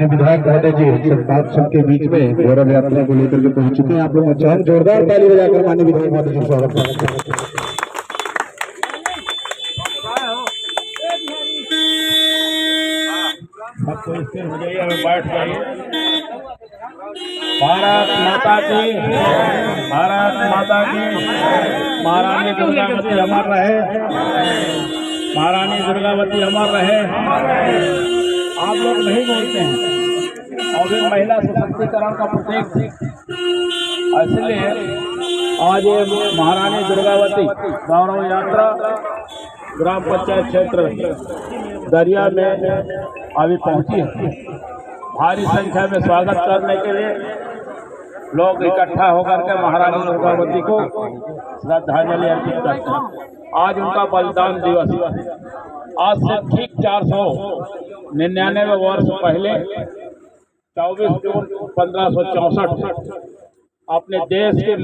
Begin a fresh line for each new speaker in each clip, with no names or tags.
विधायक महोदय जी बात सबके बीच में गौरव यात्रा को लेकर के पहुंच चुके हैं। आप लोग अच्छा जोरदार ताली बजाकर माननीय विधायक महोदय जी स्वागत करते
भारत माता की, भारत माता की। महारानी दुर्गावती अमर रहे, महारानी दुर्गावती अमर रहे। आप लोग नहीं बोलते हैं और भी महिला सशक्तिकरण का प्रतीक, इसलिए आज ये महारानी दुर्गावती गौरव यात्रा ग्राम पंचायत क्षेत्र दरिया में अभी पहुंची है। भारी संख्या में स्वागत करने के लिए लोग इकट्ठा होकर के महारानी दुर्गावती को श्रद्धांजलि अर्पित करते हैं। आज उनका बलिदान दिवस है। आज से ठीक 499 वर्ष पहले 24 जून 1564 अपने देश के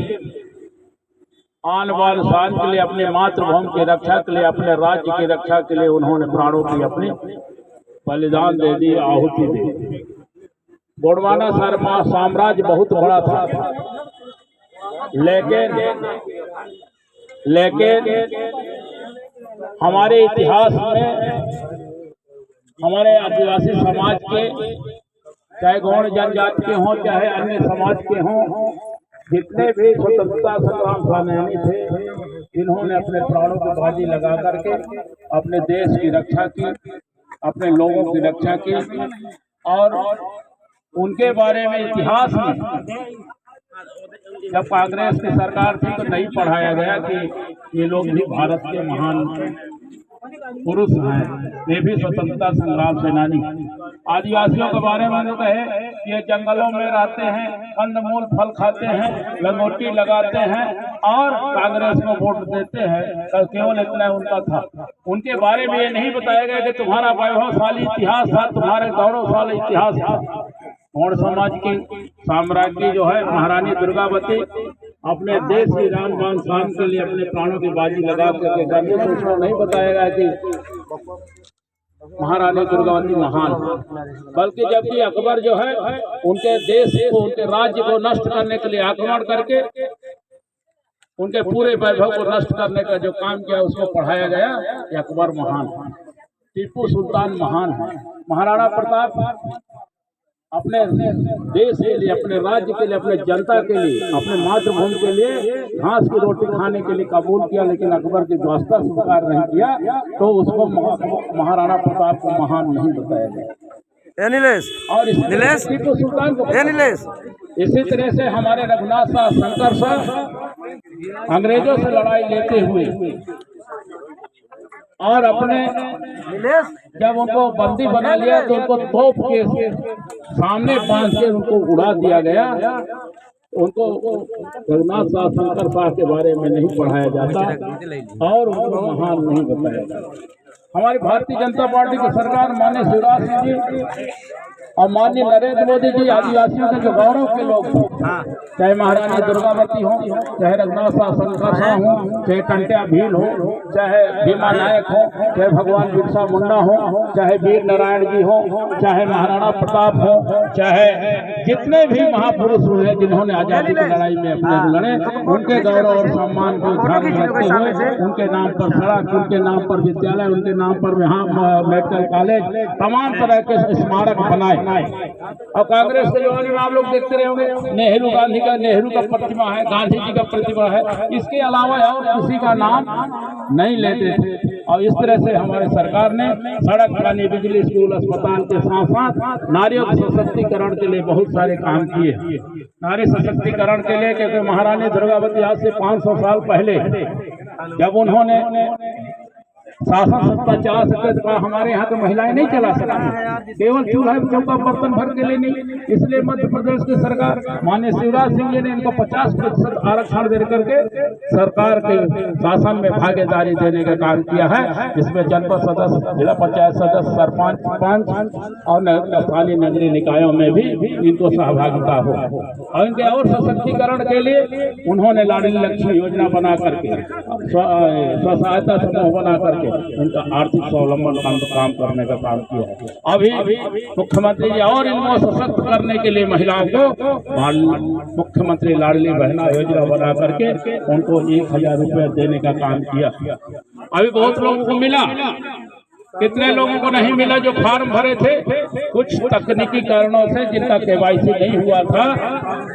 आन बान शान के लिए, अपने मातृभूमि की रक्षा के लिए, अपने राज्य की रक्षा के लिए उन्होंने प्राणों की अपनी बलिदान दे दी, आहुति दे दी। गोंडवाना साम्राज्य बहुत बड़ा था, लेकिन हमारे इतिहास में हमारे आदिवासी समाज के, चाहे गौड़ जनजाति के हों चाहे अन्य समाज के हों, जितने भी स्वतंत्रता संग्राम सेनानी थे, इन्होंने अपने प्राणों को बाजी लगा करके अपने देश की रक्षा की, अपने लोगों की रक्षा की। और उनके बारे में इतिहास में जब कांग्रेस की सरकार थी तो नहीं पढ़ाया गया कि ये लोग भी भारत के महान पुरुष हैं, ये भी स्वतंत्रता संग्राम सेनानी। आदिवासियों के बारे में तो कहे ये जंगलों में रहते हैं, कंदमूल फल खाते हैं, लंगोटी लगाते हैं और कांग्रेस को वोट देते हैं। केवल इतना उनका था। उनके बारे में ये नहीं बताया गया कि तुम्हारा वैभवशाली इतिहास था, तुम्हारे गौरवशाली इतिहास था। गौड़ समाज की साम्राज्य जो है महारानी दुर्गावती अपने देश की जान मान शान के लिए अपने प्राणों की बाजी लगा करके करके दूसरा नहीं बताया गया कि महारानी दुर्गावती महान, बल्कि जबकि अकबर जो है उनके देश को, उनके राज्य को नष्ट करने के लिए आक्रमण करके उनके पूरे वैभव को नष्ट करने का जो काम किया उसको पढ़ाया गया कि अकबर महान है, टीपू सुल्तान महान है। महाराणा प्रताप अपने देश के लिए, अपने राज्य के लिए, अपने जनता के लिए, अपने मातृभूमि के लिए घास की रोटी खाने के लिए कबूल किया, लेकिन अकबर की व्यवस्था स्वीकार नहीं किया तो उसको महाराणा प्रताप को महान नहीं बताया गया। और टीपू सुल्तान को इसी तरह से हमारे रघुनाथ शाह, शंकर शाह अंग्रेजों से लड़ाई लेते हुए और अपने जब उनको बंदी बना लिया तो उनको तोप के सामने बांध के उनको उड़ा दिया गया। उनको रघुनाथ शाह, शंकर शाह के बारे में नहीं पढ़ाया जाता और उनको महान नहीं बताया जाता। हमारी भारतीय जनता पार्टी की सरकार माननीय शिवराज सिंह जी और माननीय नरेंद्र मोदी जी आदिवासियों के जो गौरव के लोग हैं, चाहे महारानी दुर्गावती हो, चाहे रघुनाथ शाह, शंकर शाह हो, चाहे टंट्या भील हो, चाहे भीमा नायक हो, चाहे भगवान बिरसा मुंडा हो, चाहे वीर नारायण जी हो, चाहे महाराणा प्रताप हो, चाहे जितने भी महापुरुष हुए जिन्होंने आजादी की लड़ाई में अपने लड़े, उनके गौरव और सम्मान को ध्यान में रखते हुए उनके नाम पर सड़क, उनके नाम पर विद्यालय, उनके नाम पर यहाँ मेडिकल कॉलेज, तमाम तरह के स्मारक बनाए। और कांग्रेस के जमाने में आप लोग देखते रहे होंगे नेहरू का प्रतिमा है, गांधी जी का प्रतिमा है, इसके अलावा और किसी का नाम नहीं लेते थे। और इस तरह से हमारे सरकार ने सड़क, पानी, बिजली, स्कूल, अस्पताल के साथ साथ नारियों के सशक्तिकरण के लिए बहुत सारे काम किए। नारी सशक्तिकरण के लिए, क्योंकि महारानी दुर्गावती आज से 500 साल पहले जब उन्होंने शासन सत्ता चला सकते थे, हमारे यहाँ तो महिलाएं नहीं चला सकती, केवल चूल्हा चौका बर्तन भर के लिए नहीं। इसलिए मध्य प्रदेश की सरकार माननीय शिवराज सिंह जी ने इनको 50% आरक्षण दे करके सरकार के शासन में भागीदारी देने का काम किया है, जिसमें जनपद सदस्य, जिला पंचायत सदस्य, सरपंच, पंच और स्थानीय नगरीय निकायों में भी इनको सहभागिता हो। और इनके और सशक्तिकरण के लिए उन्होंने लाडली लक्ष्मी योजना बना करके, स्व सहायता समूह बना करके उनका आर्थिक स्वावलंबन काम करने का काम किया है। अभी मुख्यमंत्री जी और इनको सशक्त करने के लिए महिलाओं को मुख्यमंत्री लाडली बहना योजना बना करके उनको 1000 रुपये देने का काम किया। अभी बहुत लोगों को मिला, कितने लोगों को नहीं मिला जो फार्म भरे थे। कुछ तकनीकी कारणों से जिनका केवाईसी नहीं हुआ था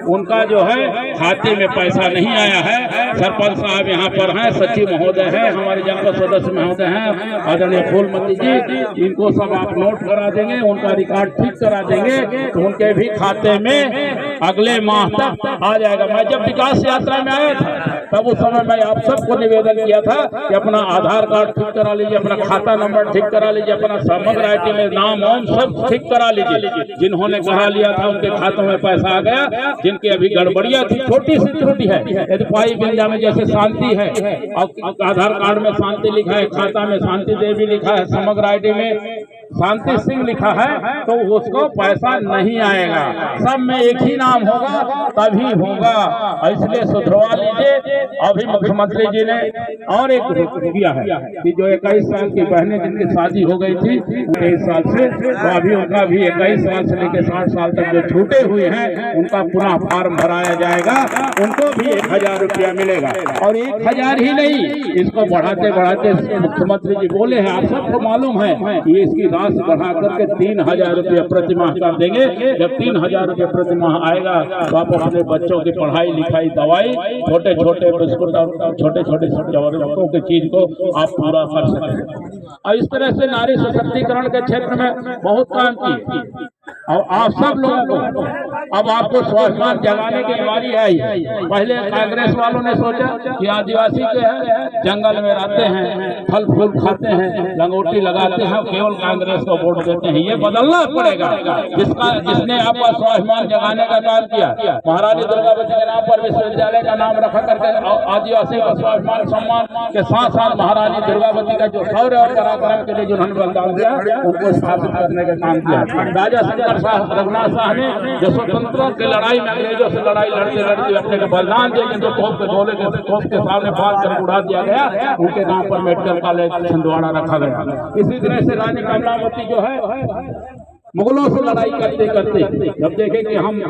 उनका जो है खाते में पैसा नहीं आया है। सरपंच साहब यहाँ पर हैं, सचिव महोदय हैं, हमारे जनपद सदस्य महोदय हैं, आदरणीय फूलमती जी, इनको सब आप नोट करा देंगे, उनका रिकॉर्ड ठीक करा देंगे तो उनके भी खाते में अगले माह तक आ जाएगा। मैं जब विकास यात्रा में आया था तब उस समय मैं आप सबको निवेदन किया था कि अपना आधार कार्ड ठीक करा लीजिए, अपना खाता नंबर ठीक करा लीजिए, अपना समग्र आईडी में नाम वाम सब ठीक करा लीजिए। जिन्होंने करा लिया था उनके खातों में पैसा आ गया, जिनकी अभी गड़बड़ियां थी, छोटी सी त्रुटि है, यदि पाई बिंजा में जैसे शांति है, आधार कार्ड में शांति लिखा है, खाता में शांति देवी लिखा है, समग्र आईडी में शांति सिंह लिखा है, तो उसको पैसा नहीं आएगा। सब में एक ही नाम होगा तभी होगा, इसलिए सुधरवा लीजिए। अभी मुख्यमंत्री जी ने और एक किया है कि जो 21 साल की बहनें जिनकी शादी हो गई थी 23 साल से, तो अभी उनका भी 21 साल से लेकर 60 साल तक जो छूटे हुए हैं उनका पुनः फार्म भराया जाएगा, उनको भी 1000 रुपया मिलेगा। और 1000 ही नहीं, इसको बढ़ाते बढ़ाते मुख्यमंत्री जी बोले हैं, आप सबको मालूम है, ये इसकी राशि बढ़ा करके 3000 रुपये प्रति माह कर देंगे। जब 3000 रुपये प्रति माह आएगा तो आप अपने बच्चों की पढ़ाई लिखाई, दवाई, छोटे छोटे बिस्कुट और छोटे छोटे जरूरतों की चीज को आप पूरा कर सकें। और इस तरह से नारी सशक्तिकरण के क्षेत्र में बहुत काम किए। और आप सब लोगों को अब आपको स्वाभिमान जगाने की बीमारी आई है। पहले कांग्रेस वालों ने सोचा कि आदिवासी के हैं, जंगल में रहते हैं, फल फूल खाते हैं, लंगोटी लगाते हैं, केवल कांग्रेस को वोट देते हैं। ये बदलना पड़ेगा। जिसने आपका स्वाभिमान जगाने का काम किया, महारानी दुर्गावती के नाम पर विश्वविद्यालय का नाम रखा करके आदिवासी का स्वाभिमान सम्मान के साथ साथ महारानी दुर्गावती का जो शौर्य और पराक्रम के लिए जिन्होंने बलिदान दिया उनको स्थापित करने का काम किया। राजा शंकर साहब, रघुनाथ साहब ने जो स्वतंत्रता की लड़ाई में अंग्रेजों से लड़ाई लड़ते लड़ते अपने को बलिदान दिया, जिनको तोप के गोले के तोप के सामने बांध कर उड़ा दिया गया, उनके नाम पर मेडिकल कॉलेज छिंदवाड़ा रखा गया। इसी तरह से रानी कमलावती जो है मुगलों से लड़ाई करते करते जब देखे कि हम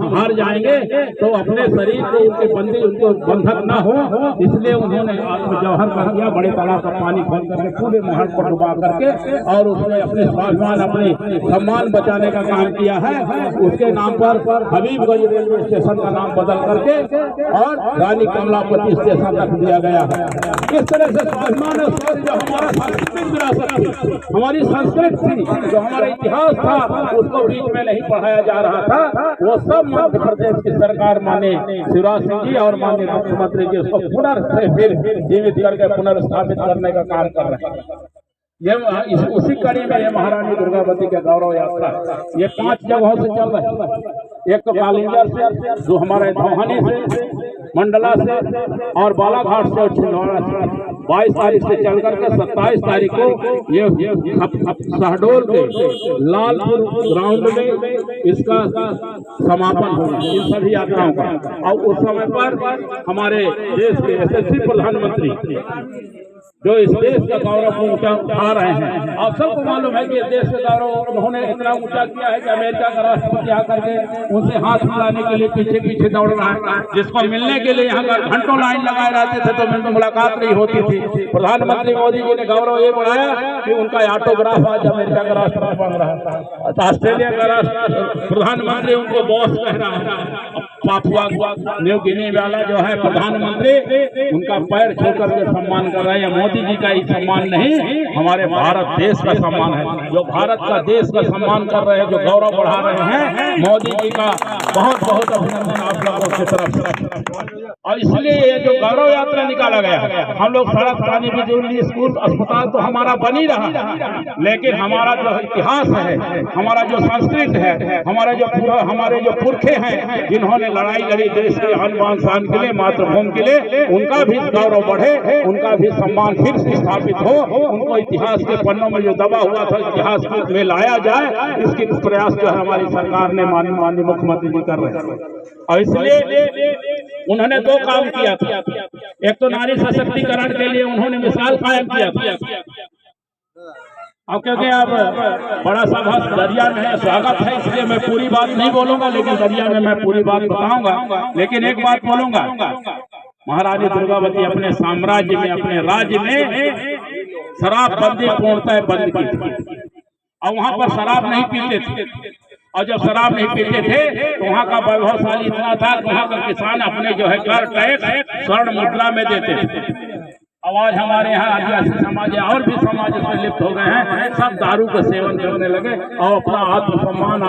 हार जाएंगे तो अपने शरीर को उनके बंदी उनको बंधक न हो, इसलिए उन्होंने आत्मजौहर कर दिया। बड़े तालाब का पानी खोल करके पूरे महल पर डुबा करके और उसने अपने स्वाभिमान, अपने सम्मान बचाने का काम किया है। उसके नाम पर हबीबगंज रेलवे स्टेशन का नाम बदल करके और रानी कमलापति स्टेशन रख दिया गया है। इस तरह से स्वाभिमान जो हमारा सांस्कृतिक विरासत थी, हमारी संस्कृति थी, जो हमारा इतिहास था, उसको बीच में नहीं पढ़ाया जा रहा था, वो सब मध्य प्रदेश की सरकार माने शिवराज सिंह जी और माननीय मुख्यमंत्री जी उसको फिर जीवित करके पुनर्स्थापित करने का काम कर रहे हैं। ये उसी कड़ी में ये महारानी दुर्गावती के गौरव यात्रा ये 5 जगहों से चल रहा है। एक तो कालिंगर से, जो हमारे धौहानी से, मंडला से और बालाघाट से और छिंदवाड़ा से 22 तारीख से चल करके 27 तारीख को ये शहडोल के लालपुर ग्राउंड में इसका समापन होगा, इन सभी यात्राओं का। और उस समय पर हमारे देश के यशस्वी प्रधानमंत्री जो इस देश का गौरव ऊंचा उठा रहे हैं, आप सबको मालूम है कि इस देश का गौरव उन्होंने इतना ऊंचा किया है कि अमेरिका का राष्ट्रपति आकर के उनसे हाथ मिलाने के लिए पीछे पीछे दौड़ रहा है, जिसको मिलने के लिए यहाँ पर घंटों लाइन लगाए रहते थे तो मुलाकात नहीं होती थी। प्रधानमंत्री मोदी जी ने गौरव ये बढ़ाया कि उनका ऑटोग्राफ आज अमेरिका का राष्ट्रपति बन रहा है, ऑस्ट्रेलिया का प्रधानमंत्री उनको बॉस कह रहा है। पापुआ न्यू गिनी वाला जो है प्रधानमंत्री, उनका पैर छू करके सम्मान कर रहे हैं। मोदी जी का ही सम्मान नहीं, हमारे भारत देश का सम्मान है। जो भारत का देश का सम्मान कर रहे हैं, जो गौरव बढ़ा रहे हैं, मोदी जी का बहुत बहुत अभिनंदन आप लोगों की तरफ से। और इसलिए ये जो गौरव यात्रा निकाला गया, हम लोग सड़क, पानी, बिजली, स्कूल, अस्पताल तो हमारा बन ही रहा, लेकिन हमारा जो इतिहास है, हमारा जो संस्कृति है, हमारे जो पुरखे हैं, जिन्होंने लड़ाई लड़ी देश के आन बान शान के लिए, मातृभूमि के लिए, उनका भी गौरव बढ़े, उनका भी सम्मान फिर से स्थापित हो, उनको इतिहास के पन्नों में जो दबा हुआ था इतिहास में लाया जाए, इसके प्रयास जो है हमारी सरकार ने माननीय मुख्यमंत्री जी कर रहे हैं। और इसलिए उन्होंने दो काम किया था। एक तो नारी सशक्तिकरण के लिए उन्होंने मिसाल कायम किया था। अब क्योंकि अब बड़ा सभा दरिया में है, स्वागत है, इसलिए मैं पूरी बात नहीं बोलूंगा, लेकिन दरिया में मैं पूरी बात बताऊंगा। लेकिन एक बात बोलूंगा, महारानी दुर्गावती अपने साम्राज्य में, अपने राज्य में शराबबंदी पूर्णतः बंद की थी। और वहां पर शराब नहीं पीते थे, और जब शराब नहीं पीते थे तो वहाँ का वैभवशाली इतना था कि वहाँ का किसान अपने जो है कर टैक्स स्वर्ण मुद्रा में देते थे। आज हमारे यहाँ आदिवासी समाज और भी समाज इसमें लिप्त हो गए हैं, सब दारू का सेवन करने लगे और अपना आत्मसम्मान